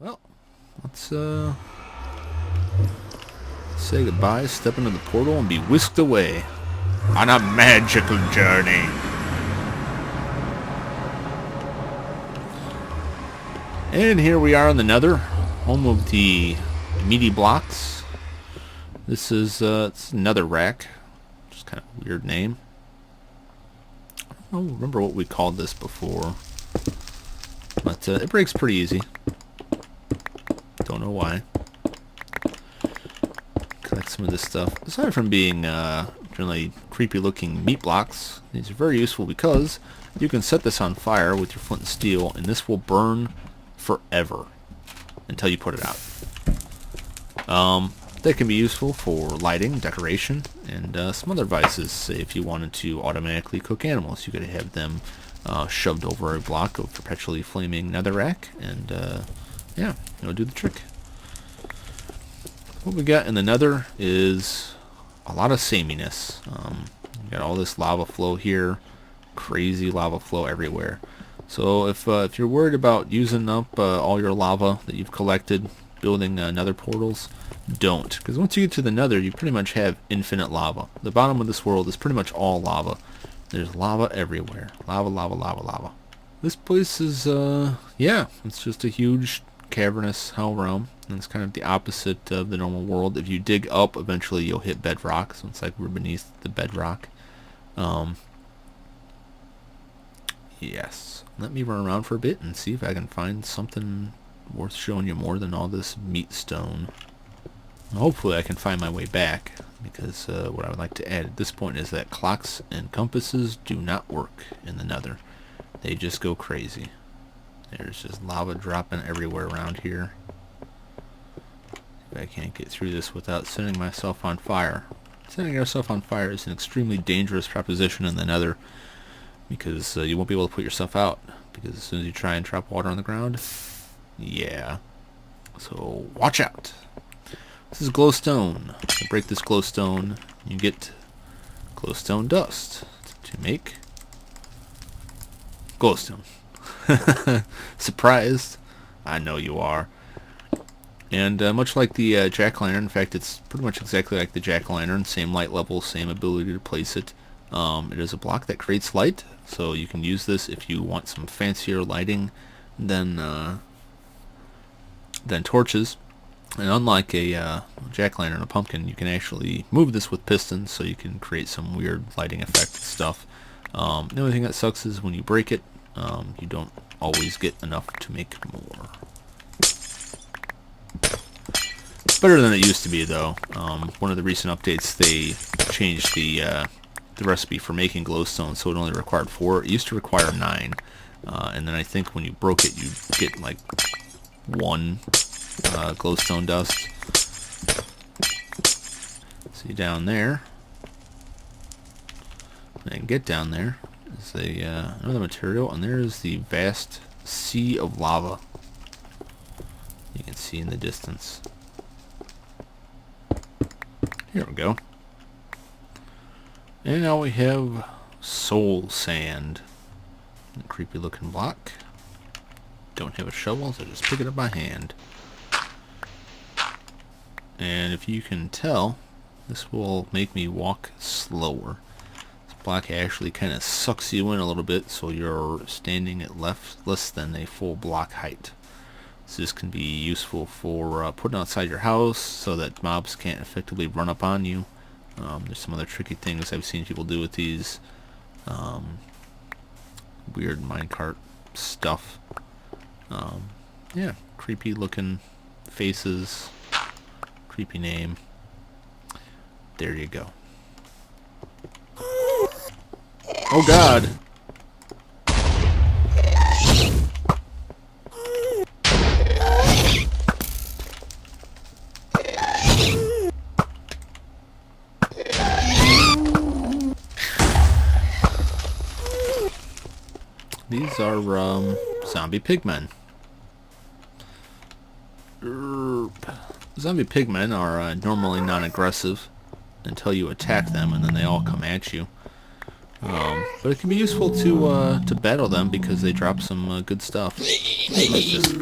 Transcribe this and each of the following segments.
Well, let's say goodbye, step into the portal, and be whisked away on a magical journey. And here we are in the Nether, home of the meaty blocks. This is it's Nether rack, just kind of a weird name. I don't remember what we called this before, but it breaks pretty easy. Don't know why. Collect some of this stuff. Aside from being generally creepy looking meat blocks, these are very useful because you can set this on fire with your flint and steel and this will burn forever until you put it out. That can be useful for lighting, decoration, and some other devices. Say if you wanted to automatically cook animals, you could have them shoved over a block of perpetually flaming netherrack, and yeah, it'll do the trick. What we got in the Nether is a lot of sameness. You got all this lava flow here, crazy lava flow everywhere. So if you're worried about using up all your lava that you've collected building nether portals, don't, because once you get to the Nether you pretty much have infinite lava. The bottom of this world is pretty much all lava. There's lava everywhere. Lava, lava, lava, lava. This place is yeah, it's just a huge cavernous hell realm, and it's kind of the opposite of the normal world. If you dig up, eventually you'll hit bedrock, so it's like we're beneath the bedrock. Yes, let me run around for a bit and see if I can find something worth showing you more than all this meat stone. Hopefully I can find my way back, because what I would like to add at this point is that clocks and compasses do not work in the Nether. They just go crazy. There's just lava dropping everywhere around here. I can't get through this without setting myself on fire. Setting yourself on fire is an extremely dangerous proposition in the Nether, because you won't be able to put yourself out, because as soon as you try and drop water on the ground, yeah. So watch out. This is glowstone. To break this glowstone, you get glowstone dust to make glowstone. Surprised? I know you are. And much like the jack-o'-lantern, in fact it's pretty much exactly like the jack-o'-lantern, same light level, same ability to place it. It is a block that creates light, so you can use this if you want some fancier lighting than torches. And unlike a jack-o'-lantern or a pumpkin, you can actually move this with pistons, so you can create some weird lighting effect stuff. The only thing that sucks is when you break it, you don't always get enough to make more. It's better than it used to be, though. One of the recent updates, they changed the recipe for making glowstone, so it only required 4. It used to require 9, and then I think when you broke it, you get like 1 glowstone dust. See down there, and get down there is another material, and there is the vast sea of lava you can see in the distance. Here we go. And now we have soul sand. A creepy looking block. Don't have a shovel, so just pick it up by hand. And if you can tell, this will make me walk slower. This block actually kind of sucks you in a little bit, so you're standing at less than a full block height. So this can be useful for putting outside your house so that mobs can't effectively run up on you. There's some other tricky things I've seen people do with these weird minecart stuff. Yeah, creepy looking faces, creepy name. There you go. Oh God! These are zombie pigmen. Zombie pigmen are normally non-aggressive until you attack them, and then they all come at you. But it can be useful to battle them because they drop some good stuff. Let's just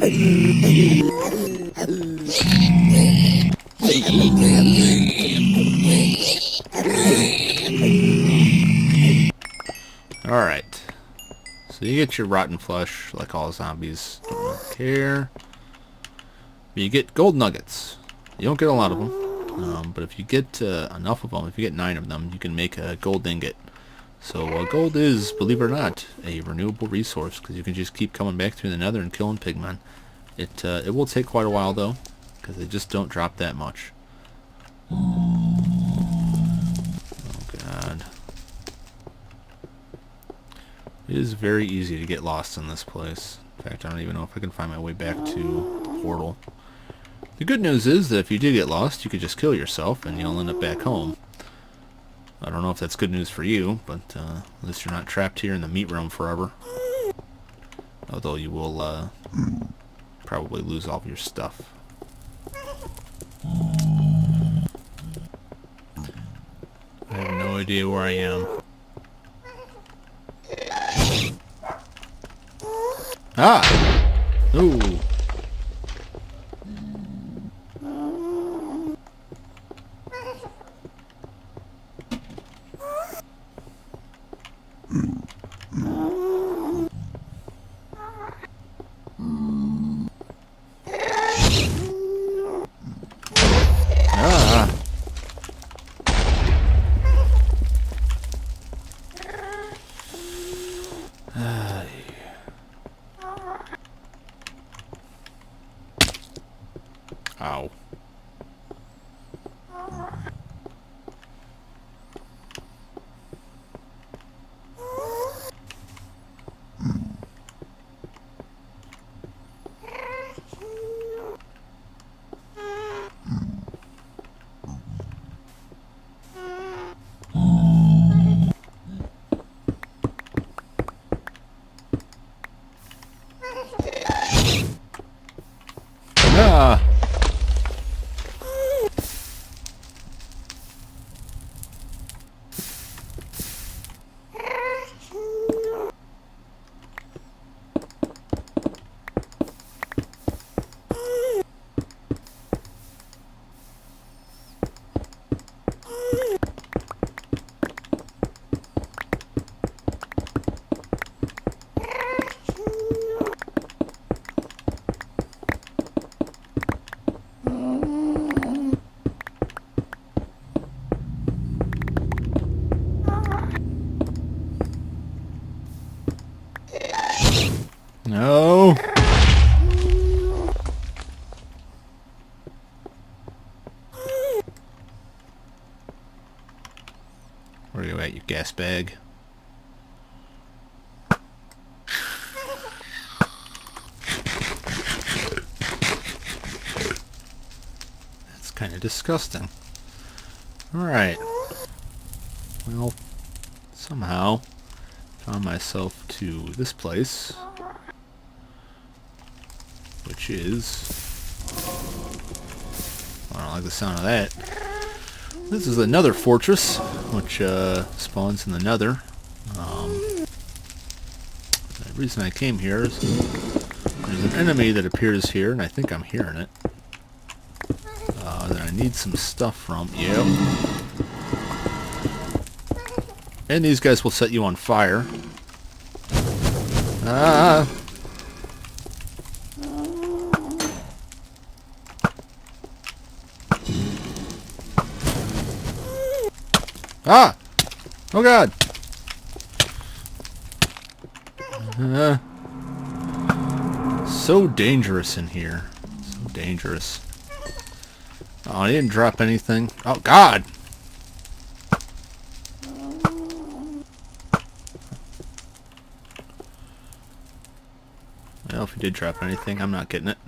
So you get your rotten flesh, like all zombies. Don't really care. But you get gold nuggets. You don't get a lot of them, but if you get enough of them, if you get 9 of them, you can make a gold ingot. So gold is, believe it or not, a renewable resource because you can just keep coming back through the Nether and killing pigmen. It will take quite a while though, because they just don't drop that much. Oh god. It is very easy to get lost in this place. In fact, I don't even know if I can find my way back to the portal. The good news is that if you do get lost, you could just kill yourself and you'll end up back home. I don't know if that's good news for you, but at least you're not trapped here in the meat room forever. Although you will probably lose all of your stuff. I have no idea where I am. Ah! Ooh! Ah! Ow. Ah! No. Where are you at, you gas bag? That's kind of disgusting. Alright. Well, somehow found myself to this place, which is... I don't like the sound of that. This is another fortress, which spawns in the Nether. The reason I came here is there's an enemy that appears here, and I think I'm hearing it. That I need some stuff from. Yep. And these guys will set you on fire. Ah! Ah! Oh god! So dangerous in here. So dangerous. Oh, I didn't drop anything. Oh god! Well, if he did drop anything, I'm not getting it.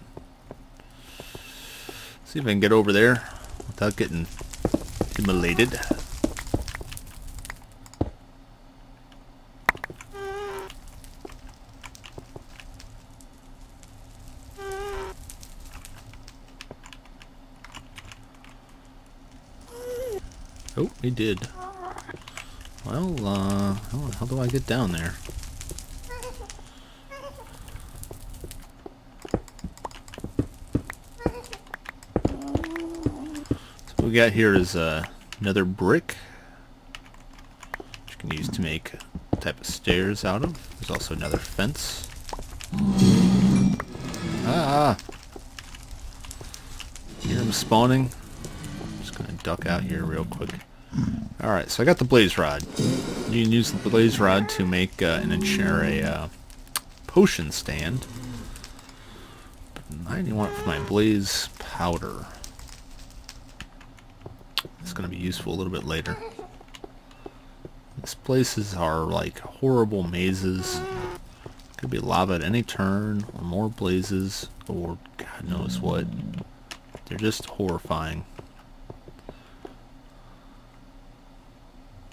See if I can get over there without getting immolated. Oh, he did. Well, how do I get down there? So what we got here is another brick, which you can use to make type of stairs out of. There's also another fence. Ah! Hear him spawning. Just gonna duck out here real quick. Alright, so I got the blaze rod. You can use the blaze rod to make a potion stand. But I only want it for my blaze powder. It's gonna be useful a little bit later. These places are like horrible mazes. Could be lava at any turn, or more blazes, or God knows what. They're just horrifying.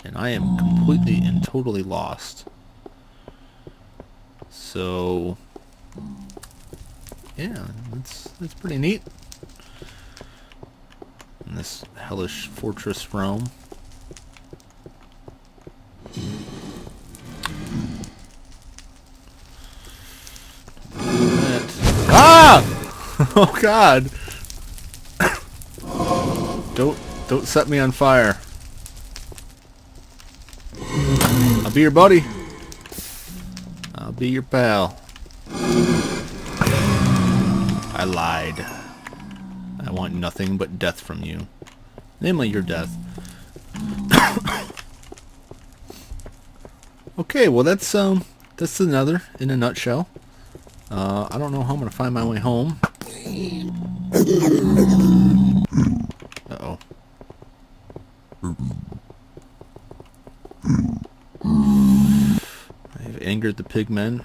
And I am completely and totally lost. So, yeah, that's pretty neat. In this hellish fortress realm. Ah! Oh God! Don't set me on fire. I'll be your buddy. I'll be your pal. I lied. I want nothing but death from you. Namely, your death. Okay, well that's the Nether in a nutshell. I don't know how I'm gonna find my way home. Uh-oh. I have angered the pigmen.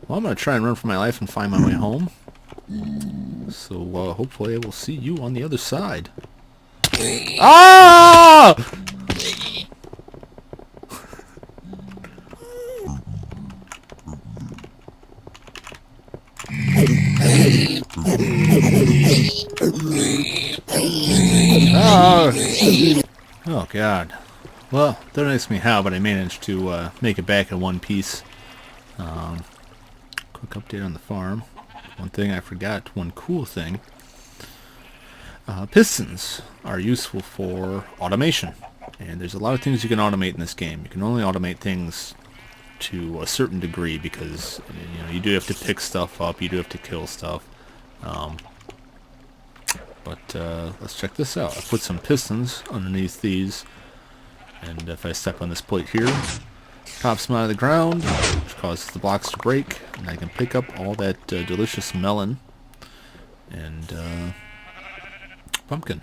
Well, I'm gonna try and run for my life and find my way home. So hopefully I will see you on the other side. Ah! Oh God. Well, don't ask me how, but I managed to make it back in one piece. Quick update on the farm. One thing I forgot, one cool thing. Pistons are useful for automation. And there's a lot of things you can automate in this game. You can only automate things to a certain degree because you do have to pick stuff up, you do have to kill stuff. But let's check this out. I put some pistons underneath these, and if I step on this plate here, pops them out of the ground, which causes the blocks to break, and I can pick up all that delicious melon and pumpkin.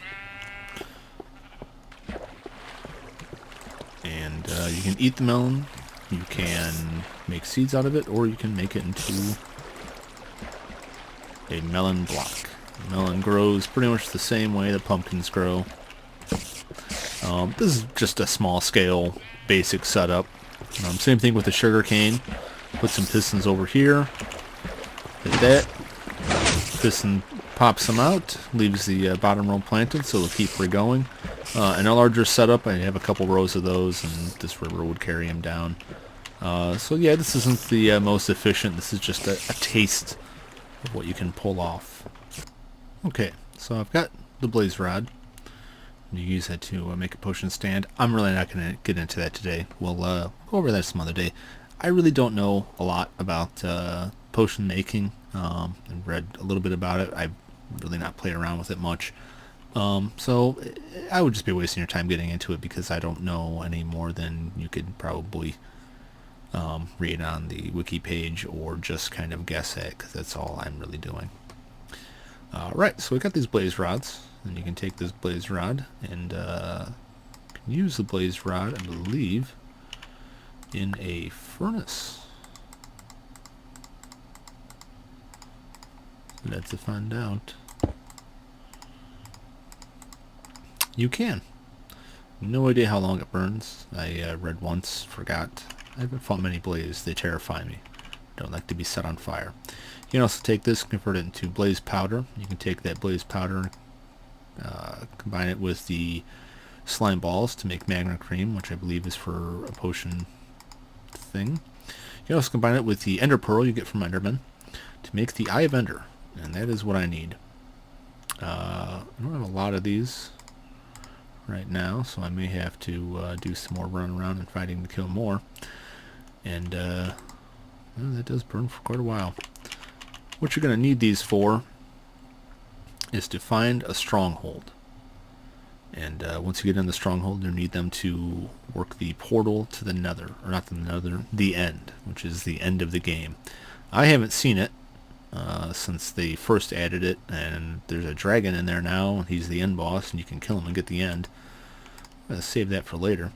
And you can eat the melon, you can make seeds out of it, or you can make it into a melon block. The melon grows pretty much the same way the pumpkins grow. This is just a small scale basic setup. Same thing with the sugar cane. Put some pistons over here. Hit that. Piston pops them out. Leaves the bottom row planted, so they'll keep going. In a larger setup, I have a couple rows of those, and this river would carry them down. So yeah, this isn't the most efficient. This is just a taste of what you can pull off. Okay, so I've got the blaze rod. You use that to make a potion stand. I'm really not going to get into that today. We'll go over that some other day. I really don't know a lot about potion making. I've read a little bit about it. I've really not played around with it much. So I would just be wasting your time getting into it because I don't know any more than you could probably read on the wiki page or just kind of guess at, because that's all I'm really doing. Right, so we got these blaze rods, and you can take this blaze rod and use the blaze rod, I believe, in a furnace. Let's find out. You can. No idea how long it burns. I read once, forgot. I haven't fought many blazes. They terrify me. Don't like to be set on fire. You can also take this, convert it into blaze powder. You can take that blaze powder, combine it with the slime balls to make magma cream, which I believe is for a potion thing. You can also combine it with the ender pearl you get from Enderman to make the Eye of Ender, and that is what I need. I don't have a lot of these right now, so I may have to do some more run around and fighting to kill more. And well, that does burn for quite a while. What you're going to need these for is to find a stronghold. And once you get in the stronghold, you need them to work the portal to the Nether, or not the Nether, the End, which is the end of the game. I haven't seen it since they first added it, and there's a dragon in there now, and he's the end boss, and you can kill him and get the end. I'm going to save that for later.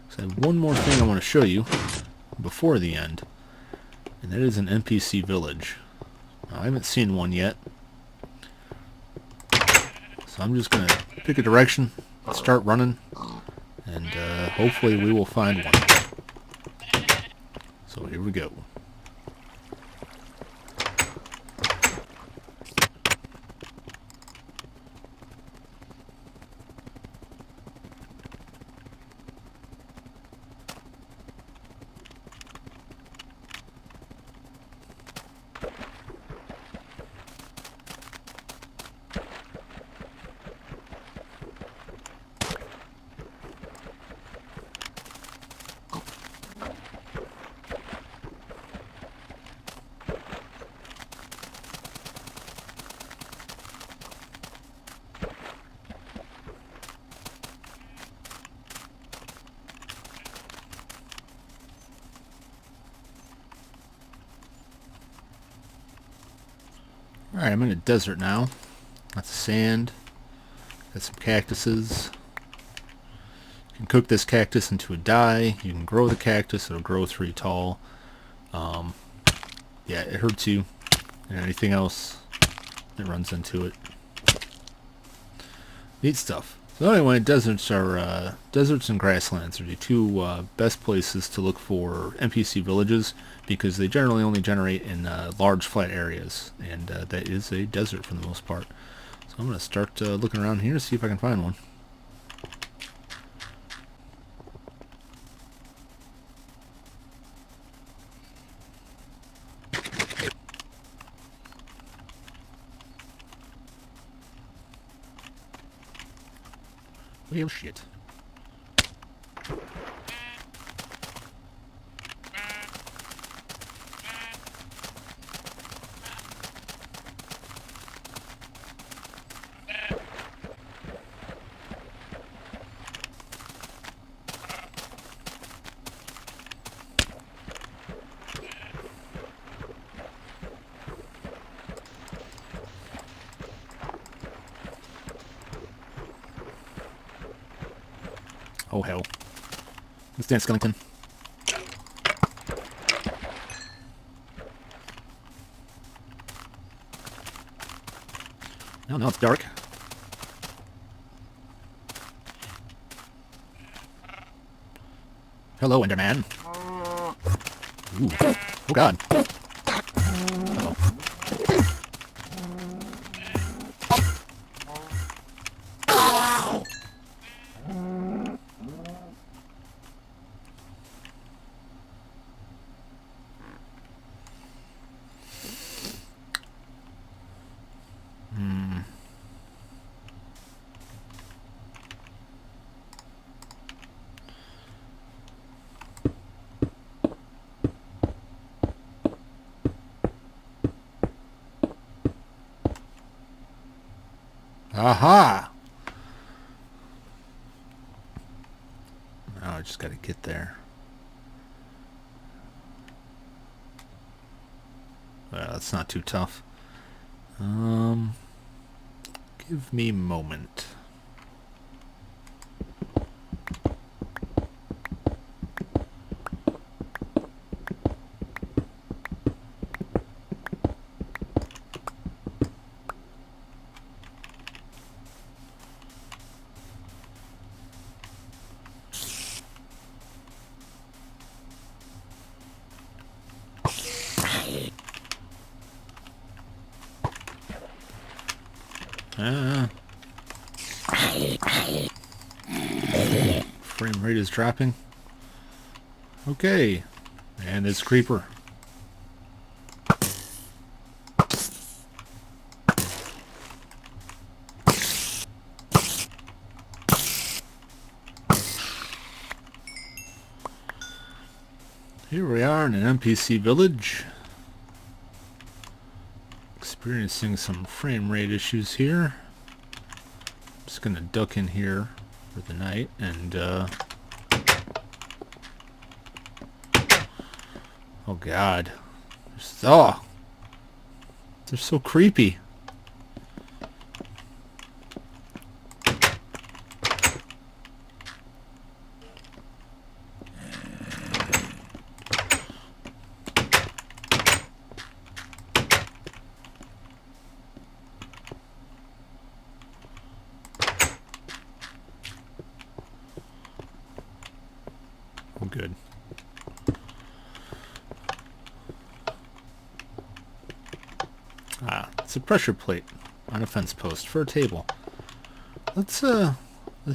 So I have one more thing I want to show you before the end, and that is an NPC village. Now, I haven't seen one yet, so I'm just going to pick a direction, start running, and hopefully we will find one. So here we go. Alright, I'm in a desert now. Lots of sand. Got some cactuses. You can cook this cactus into a dye. You can grow the cactus. It'll grow 3 tall. Yeah, it hurts you. And anything else that runs into it. Neat stuff. So anyway, deserts are deserts and grasslands are the two best places to look for NPC villages, because they generally only generate in large flat areas, and that is a desert for the most part. So I'm going to start looking around here to see if I can find one. Well, shit. Oh hell. Let's dance, Skellington. Oh, now it's dark. Hello, Enderman. Ooh. Oh god. Uh-oh. Aha! Now I just gotta get there. Well, that's not too tough. Give me a moment. Frame rate is dropping. Okay, and it's creeper. Here we are in an NPC village. Experiencing some frame rate issues here. Just gonna duck in here for the night and oh god. They're so creepy. Good. It's a pressure plate on a fence post for a table. Let's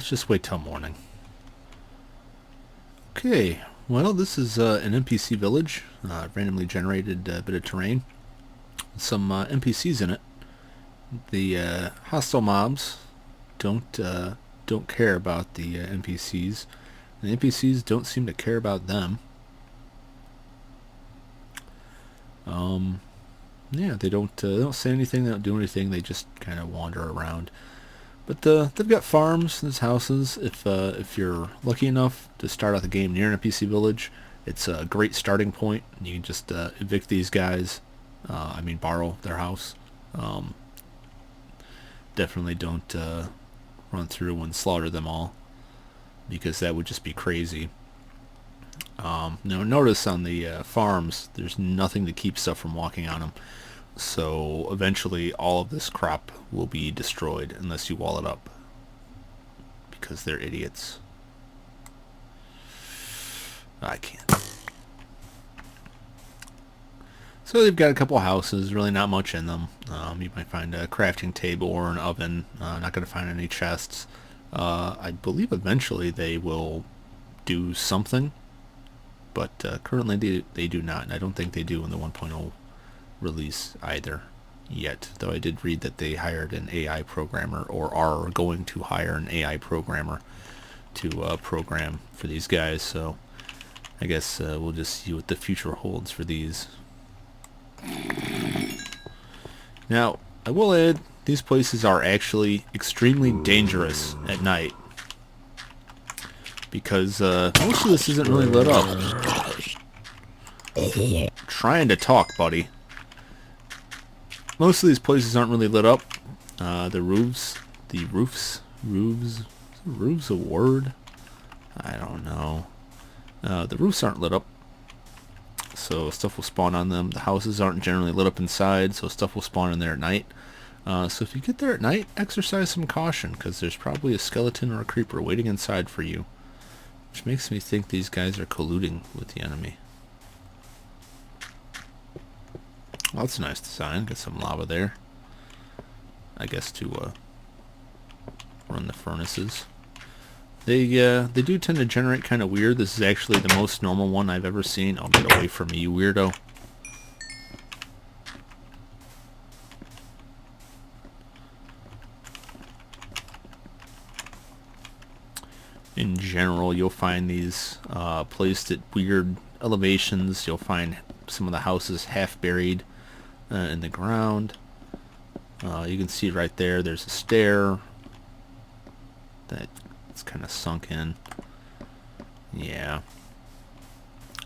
just wait till morning. Okay, well, this is an NPC village, randomly generated bit of terrain. Some NPCs in it. The hostile mobs don't care about the NPCs. The NPCs don't seem to care about them. Yeah, they don't say anything, they don't do anything, they just kind of wander around. But they've got farms, there's houses. If you're lucky enough to start out the game near an NPC village, it's a great starting point. You can just evict these guys, borrow their house. Definitely don't run through and slaughter them all, because that would just be crazy. Now notice on the farms, there's nothing to keep stuff from walking on them. So eventually all of this crop will be destroyed unless you wall it up, because they're idiots. I can't. So they've got a couple houses, really not much in them. You might find a crafting table or an oven. Not going to find any chests. I believe eventually they will do something, but currently they do not, and I don't think they do in the 1.0 release either yet, though I did read that they hired an AI programmer, or are going to hire an AI programmer to program for these guys, so I guess we'll just see what the future holds for these. Now, I will add, these places are actually extremely dangerous at night, because most of this isn't really lit up. Trying to talk, buddy. Most of these places aren't really lit up. The roofs a word? I don't know. The roofs aren't lit up, so stuff will spawn on them. The houses aren't generally lit up inside, so stuff will spawn in there at night. So if you get there at night, exercise some caution, because there's probably a skeleton or a creeper waiting inside for you, which makes me think these guys are colluding with the enemy. Well, that's a nice design. Got some lava there, I guess, to run the furnaces. They do tend to generate kind of weird. This is actually the most normal one I've ever seen. I'll get away from me, you weirdo. In general, you'll find these placed at weird elevations. You'll find some of the houses half buried in the ground. You can see right there, there's a stair that's kind of sunk in. Yeah,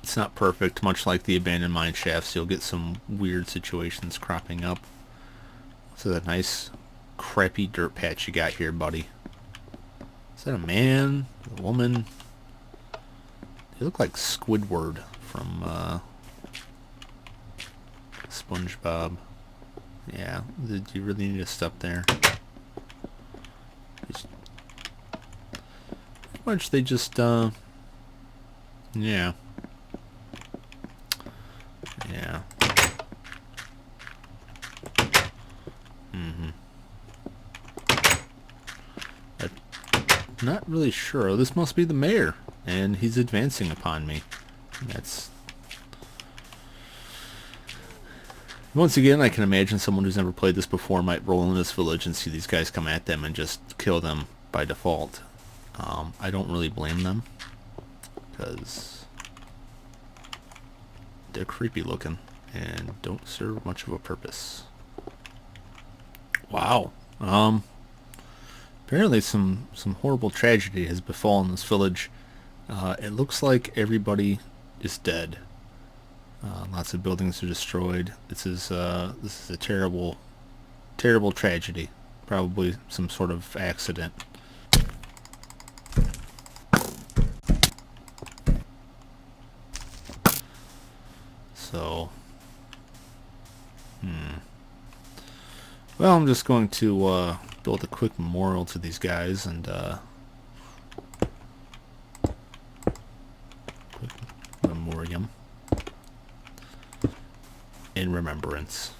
it's not perfect, much like the abandoned mine shafts. You'll get some weird situations cropping up. So that nice crappy dirt patch you got here, buddy. Is that a man? A woman? They look like Squidward from SpongeBob. Yeah, did you really need to stop there? Pretty much they just, yeah. Yeah. Not really sure. This must be the mayor, and he's advancing upon me. That's... Once again, I can imagine someone who's never played this before might roll in this village and see these guys come at them and just kill them by default. I don't really blame them, because they're creepy looking and don't serve much of a purpose. Wow. Apparently some horrible tragedy has befallen this village. It looks like everybody is dead. Lots of buildings are destroyed. This is a terrible tragedy. Probably some sort of accident. So, well, I'm just going to build a quick memorial to these guys and quick memoriam in remembrance.